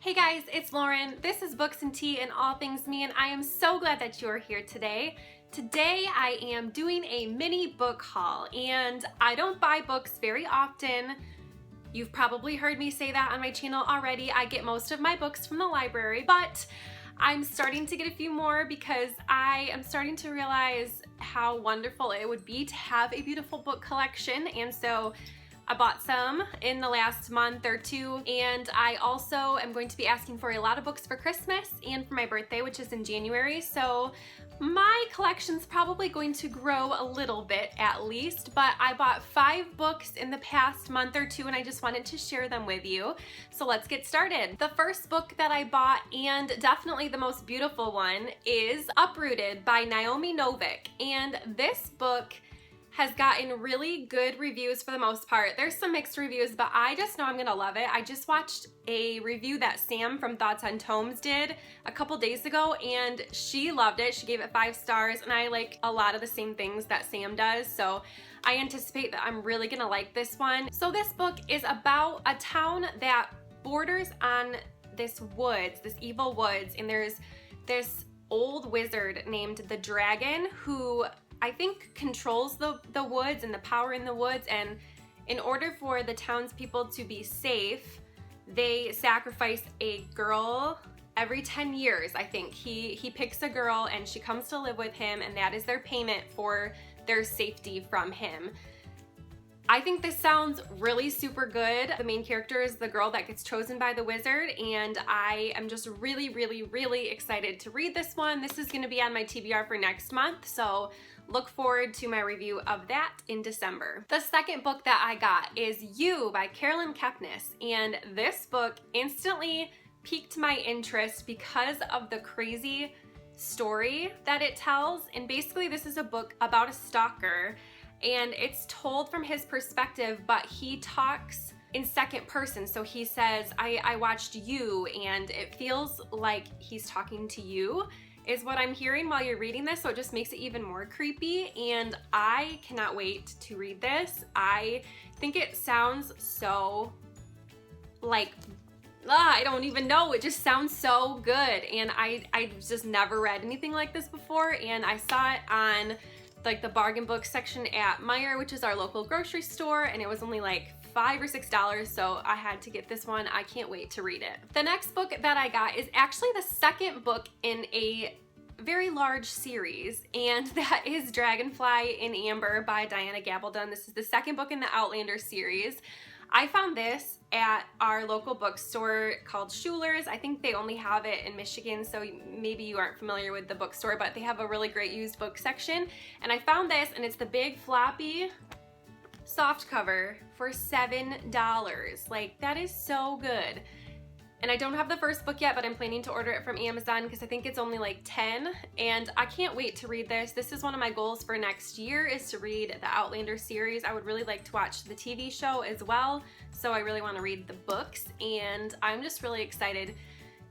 Hey guys, it's Lauren. This is Books and Tea and All Things Me, and I am so glad that you are here today. Today I am doing a mini book haul, and I don't buy books very often. You've probably heard me say that on my channel already. I get most of my books from the library, but I'm starting to get a few more because I am starting to realize how wonderful it would be to have a beautiful book collection, and so I bought some in the last month or two, and I also am going to be asking for a lot of books for Christmas and for my birthday, which is in January, so my collection's probably going to grow a little bit at least, but I bought 5 books in the past month or two and I just wanted to share them with you. So let's get started. The first book that I bought, and definitely the most beautiful one, is Uprooted by Naomi Novik, and this book has gotten really good reviews for the most part. There's some mixed reviews, but I just know I'm gonna love it. I just watched a review that Sam from Thoughts on Tomes did a couple days ago, and she loved it. She gave it 5 stars, and I like a lot of the same things that Sam does, so I anticipate that I'm really gonna like this one. So this book is about a town that borders on this woods, this evil woods, and there's this old wizard named the Dragon who I think controls the woods and the power in the woods, and in order for the townspeople to be safe, they sacrifice a girl every 10 years, I think. He picks a girl and she comes to live with him, and that is their payment for their safety from him. I think this sounds really super good. The main character is the girl that gets chosen by the wizard, and I am just really excited to read this one. This is gonna be on my TBR for next month, so look forward to my review of that in December. The second book that I got is You by Carolyn Kepnes, and this book instantly piqued my interest because of the crazy story that it tells. And basically this is a book about a stalker, and it's told from his perspective, but he talks in second person. So he says, I watched you, and it feels like he's talking to you, is what I'm hearing while you're reading this, so it just makes it even more creepy, and I cannot wait to read this. I think it sounds so like, I don't even know, it just sounds so good, and I just never read anything like this before, and I saw it on like the bargain book section at Meijer, which is our local grocery store, and it was only like $5 or $6, so I had to get this one. I can't wait to read it. The next book that I got is actually the second book in a very large series, and that is Dragonfly in Amber by Diana Gabaldon. This is the second book in the Outlander series. I found this at our local bookstore called Schuler's. I think they only have it in Michigan, so maybe you aren't familiar with the bookstore, but they have a really great used book section. And I found this, and it's the big floppy soft cover for $7. Like, that is so good. And I don't have the first book yet, but I'm planning to order it from Amazon because I think it's only like 10, and I can't wait to read this. This is one of my goals for next year, is to read the Outlander series. I would really like to watch the TV show as well, so I really want to read the books, and I'm just really excited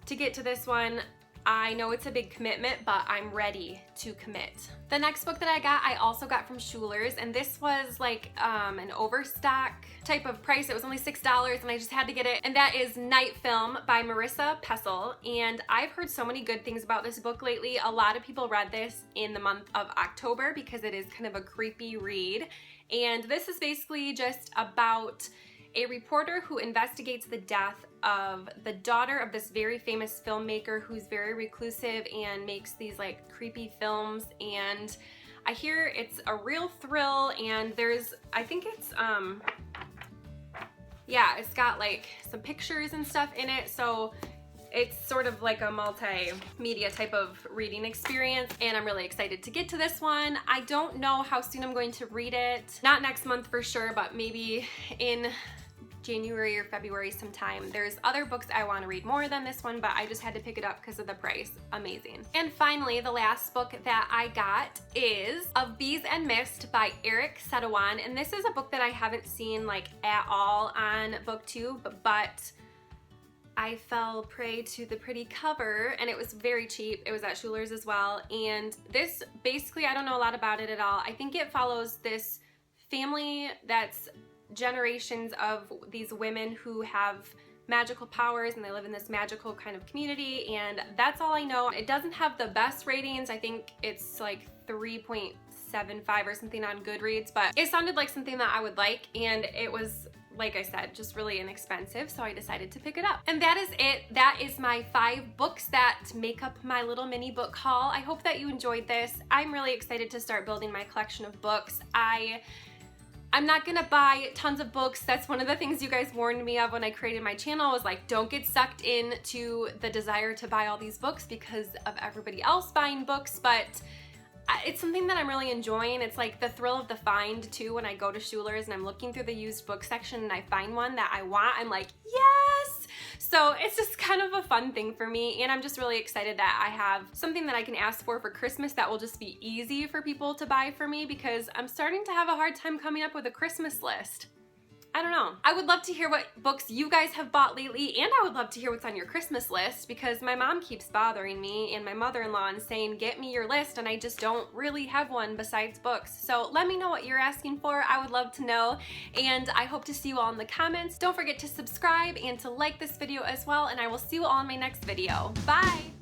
to get to this one. I know it's a big commitment, but I'm ready to commit. The next book that I also got from Schuler's, and this was like an overstock type of price. It was only $6, and I just had to get it, and that is Night Film by Marissa Pessel, and I've heard so many good things about this book lately. A lot of people read this in the month of October because it is kind of a creepy read, and this is basically just about a reporter who investigates the death of the daughter of this very famous filmmaker who's very reclusive and makes these like creepy films, and I hear it's a real thrill, and there's, I think it's yeah, it's got like some pictures and stuff in it, so it's sort of like a multimedia type of reading experience, and I'm really excited to get to this one. I don't know how soon I'm going to read it. Not next month for sure, but maybe in January or February sometime. There's other books I want to read more than this one, but I just had to pick it up because of the price. Amazing. And finally, the last book that I got is Of Bees and Mist by Eric Sedawan, and this is a book that I haven't seen like at all on BookTube, but I fell prey to the pretty cover, and it was very cheap. It was at Schuler's as well, and this basically, I don't know a lot about it at all. I think it follows this family that's generations of these women who have magical powers and they live in this magical kind of community, and that's all I know. It doesn't have the best ratings. I think it's like 3.75 or something on Goodreads, but it sounded like something that I would like, and it was, like I said, just really inexpensive, so I decided to pick it up. And that is it. That is my 5 books that make up my little mini book haul. I hope that you enjoyed this. I'm really excited to start building my collection of books. I'm not gonna buy tons of books. That's one of the things you guys warned me of when I created my channel, was like, don't get sucked into the desire to buy all these books because of everybody else buying books, but it's something that I'm really enjoying. It's like the thrill of the find too. When I go to Schuler's and I'm looking through the used book section and I find one that I want, I'm like, yes! So it's just kind of a fun thing for me, and I'm just really excited that I have something that I can ask for Christmas that will just be easy for people to buy for me, because I'm starting to have a hard time coming up with a Christmas list. I don't know. I would love to hear what books you guys have bought lately, and I would love to hear what's on your Christmas list, because my mom keeps bothering me and my mother-in-law and saying, get me your list, and I just don't really have one besides books. So let me know what you're asking for. I would love to know, and I hope to see you all in the comments. Don't forget to subscribe and to like this video as well, and I will see you all in my next video. Bye!